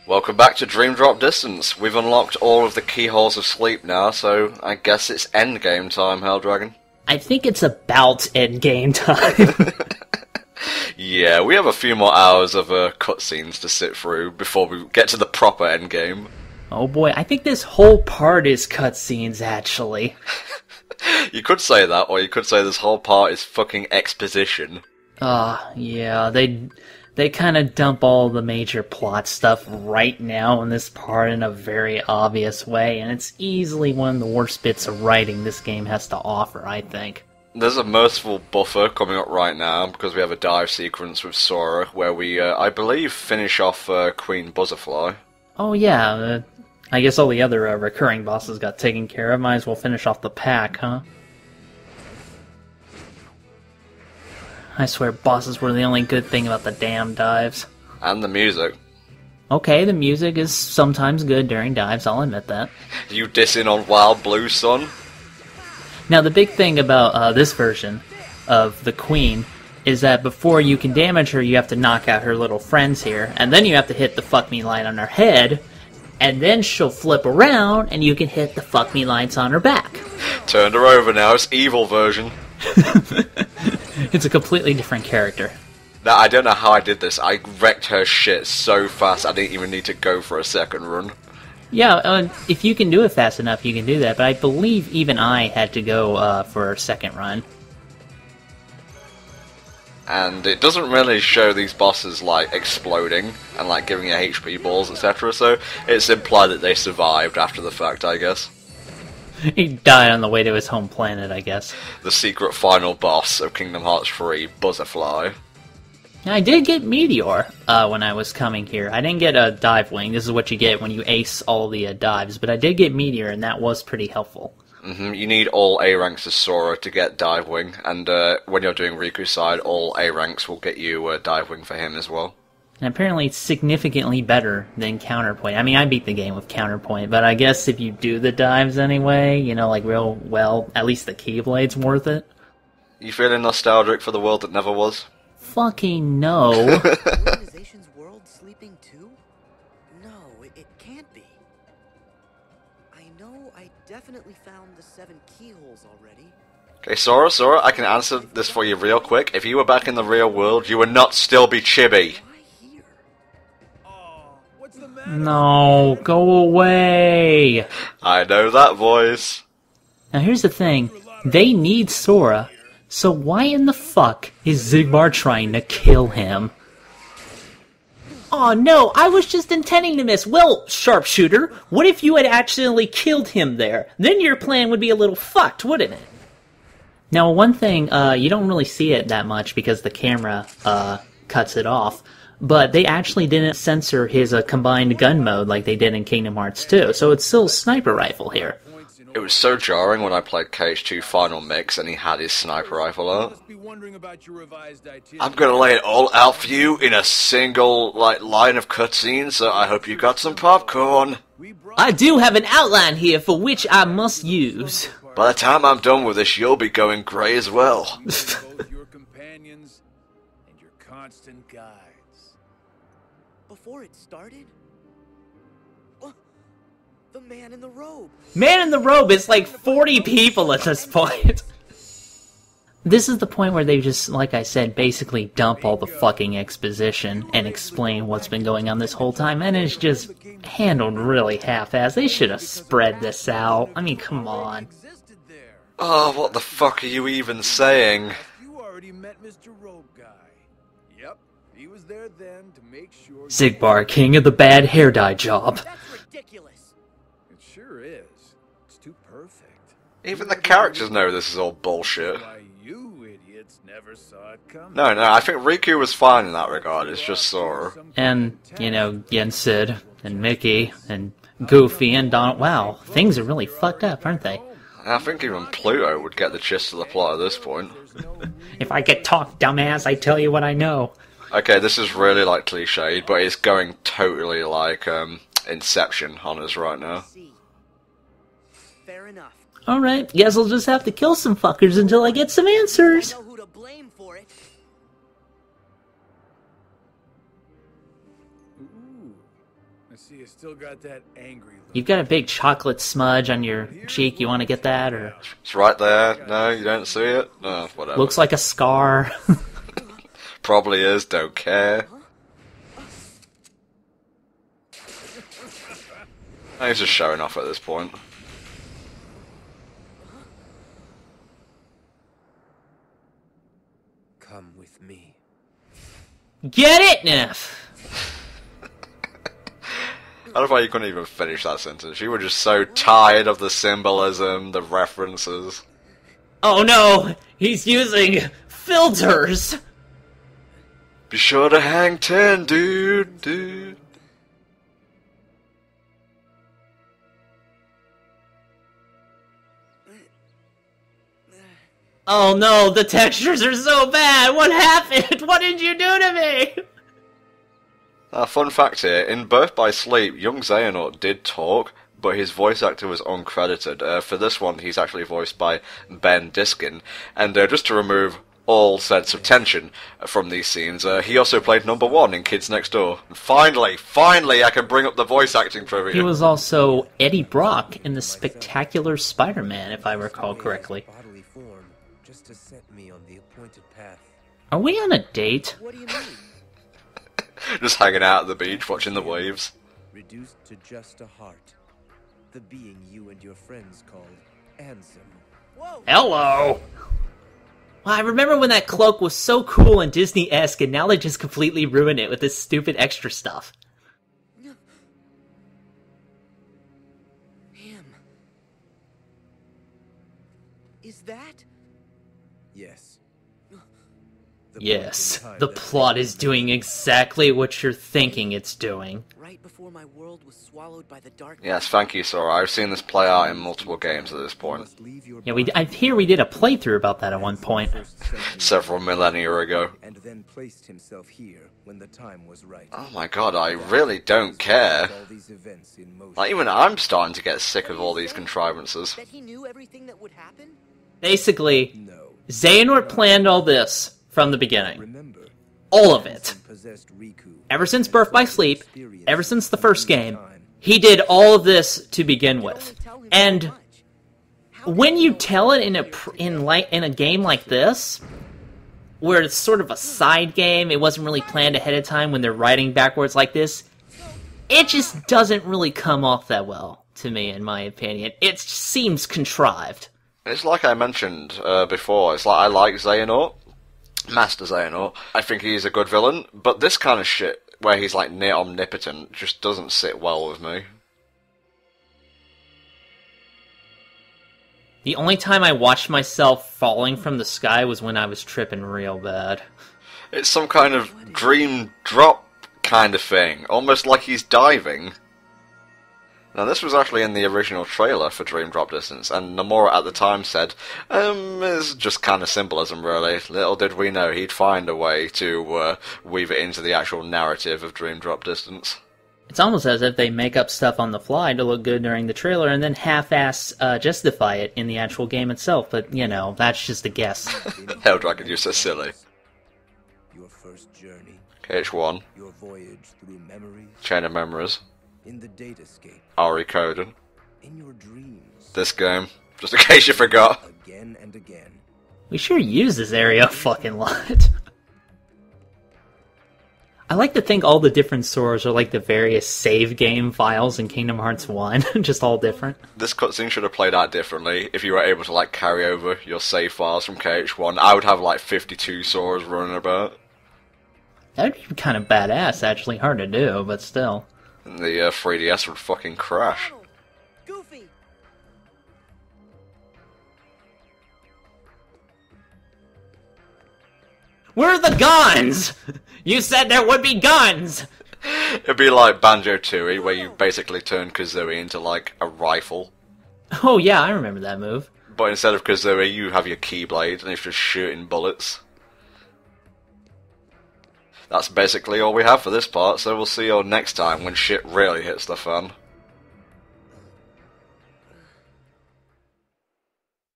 Welcome back to Dream Drop Distance. We've unlocked all of the keyholes of sleep now, so I guess it's endgame time, Helldragon. I think it's about endgame time. Yeah, we have a few more hours of cutscenes to sit through before we get to the proper endgame. Oh boy, I think this whole part is cutscenes, actually. You could say that, or you could say this whole part is fucking exposition. Yeah, they kind of dump all the major plot stuff right now in this part in a very obvious way, and it's easily one of the worst bits of writing this game has to offer, I think. There's a merciful buffer coming up right now, because we have a dive sequence with Sora, where we, I believe, finish off Queen Butterfly. Oh yeah, I guess all the other recurring bosses got taken care of. Might as well finish off the pack, huh? I swear bosses were the only good thing about the damn dives. And the music. Okay, the music is sometimes good during dives, I'll admit that. You dissing on Wild Blue, son? Now the big thing about this version of the Queen is that before you can damage her, you have to knock out her little friends here, and then you have to hit the fuck me light on her head, and then she'll flip around, and you can hit the fuck me lights on her back. Turned her over now, it's evil version. It's a completely different character. Now, I don't know how I did this. I wrecked her shit so fast I didn't even need to go for a second run. Yeah, if you can do it fast enough, you can do that, but I believe even I had to go for a second run. And it doesn't really show these bosses, like, exploding and, like, giving you HP balls, etc., so it's implied that they survived after the fact, I guess. He died on the way to his home planet, I guess. The secret final boss of Kingdom Hearts 3, Butterfly. I did get Meteor when I was coming here. I didn't get a Dive Wing. This is what you get when you ace all the dives, but I did get Meteor, and that was pretty helpful. You need all A ranks of Sora to get Dive Wing, and when you're doing Riku's side, all A ranks will get you Dive Wing for him as well. And apparently it's significantly better than Counterpoint. I mean, I beat the game with Counterpoint, but I guess if you do the dives anyway, you know, like real well, at least the Keyblade's worth it. You feeling nostalgic for the world that never was? Fucking no. Organization's world sleeping too? No, it can't be. I know I definitely found the 7 keyholes already. Okay, Sora, I can answer this for you real quick. If you were back in the real world, you would not still be Chibi. No, go away. I know that voice. Now here's the thing. They need Sora, so why in the fuck is Xigbar trying to kill him? Oh no, I was just intending to miss. Well, sharpshooter, what if you had accidentally killed him there? Then your plan would be a little fucked, wouldn't it? Now one thing, you don't really see it that much because the camera cuts it off, but they actually didn't censor his combined gun mode like they did in Kingdom Hearts 2, so it's still a sniper rifle here. It was so jarring when I played KH2 Final Mix and he had his sniper rifle out. I'm gonna lay it all out for you in a single, line of cutscenes, so I hope you got some popcorn. I do have an outline here for which I must use. By the time I'm done with this, you'll be going grey as well. Your companions and your constant guides. Before it started? Oh, the man in the robe! Man in the robe is like 40 people at this point. This is the point where they just, like I said, basically dump all the fucking exposition and explain what's been going on this whole time, and it's just handled really half-assed. They should have spread this out. I mean, come on. Oh, what the fuck are you even saying? You already met Mr. Robe Guy. Yep, he was there then to make sure. Xigbar, king of the bad hair dye job. That's ridiculous! It sure is. It's too perfect. Even the characters know this is all bullshit. Why you idiots never saw it coming. No, I think Riku was fine in that regard, it's just Sora. And, you know, Sid, and Mickey, and Goofy, and Donald. Wow, things are really fucked up, aren't they? I think even Pluto would get the gist of the plot at this point. If I could talk, dumbass, I tell you what I know. Okay, this is really, cliched, but it's going totally like, Inception on us right now. Fair enough. Alright, guess I'll just have to kill some fuckers until I get some answers. I know who to blame for it. Ooh, I see you still got that angry look. You've got a big chocolate smudge on your cheek. You want to get that, or It's right there. No, you don't see it? No, whatever. looks like a scar. Probably is, don't care. He's just showing off at this point. Come with me. Get it, Neff. I don't know why you couldn't even finish that sentence. You were just so tired of the symbolism, the references. Oh no, he's using filters. Be sure to hang 10, dude. Oh no, the textures are so bad. What happened? What did you do to me? Fun fact here, in Birth by Sleep, young Xehanort did talk, but his voice actor was uncredited. For this one, he's actually voiced by Ben Diskin. And just to remove all sense of tension from these scenes, he also played number 1 in Kids Next Door. And finally, I can bring up the voice acting trivia. He was also Eddie Brock in the Spectacular Spider-Man, if I recall correctly. Bodily form, just to set me on the appointed path. Are we on a date? What do you mean? Just hanging out at the beach, watching the waves. Reduced to just a heart. The being you and your friends called Ansem. Whoa! Hello! Well, I remember when that cloak was so cool and Disney-esque, and now they just completely ruined it with this stupid extra stuff. Him. Is that? Yes. Yes, the plot is doing exactly what you're thinking it's doing. Right before my world was swallowed by the dark. Yes, thank you, Sora. I've seen this play out in multiple games at this point. Yeah, I hear we did a playthrough about that at one point. Several millennia ago. And then placed himself here when the time was right. Oh my god, I really don't care. All these events in motion. Like, even I'm starting to get sick of all these contrivances. That he knew everything that would happen? Basically, No. Xehanort planned all this from the beginning. Remember, All of it. possessed Riku. Ever since Birth by Sleep, ever since the first game, he did all of this to begin with. And when you tell it in a game like this, where it's sort of a side game, it wasn't really planned ahead of time when they're writing backwards like this, it just doesn't really come off that well, to me, in my opinion. It seems contrived. It's like I mentioned before, it's like I like Xehanort, Master Xehanort. I think he's a good villain, but this kind of shit, where he's like near omnipotent, just doesn't sit well with me. The only time I watched myself falling from the sky was when I was tripping real bad. It's some kind of dream drop kind of thing, almost like he's diving. Now, this was actually in the original trailer for Dream Drop Distance, and Nomura at the time said, it's just kind of symbolism, really. Little did we know he'd find a way to weave it into the actual narrative of Dream Drop Distance. It's almost as if they make up stuff on the fly to look good during the trailer and then half-ass justify it in the actual game itself, but, you know, that's just a guess. Helldragon, you're so silly. Your first journey. KH1, Your voyage through memories. Chain of Memories, In the datascape. Ari Coden. In your dreams. This game, just in case you forgot. Again and again. We sure use this area a fucking lot. I like to think all the different Soras are like the various save game files in Kingdom Hearts 1, just all different. This cutscene should have played out differently if you were able to like carry over your save files from KH1. I would have like 52 Soras running about. That'd be kind of badass, actually. Hard to do, but still. And the 3DS would fucking crash. Donald! Goofy! Where are the guns? You said there would be guns! It'd be like Banjo-Tooie, where you basically turn Kazooie into like a rifle. Oh yeah, I remember that move. But instead of Kazooie, you have your Keyblade, and it's just shooting bullets. That's basically all we have for this part, so we'll see you all next time when shit really hits the fan.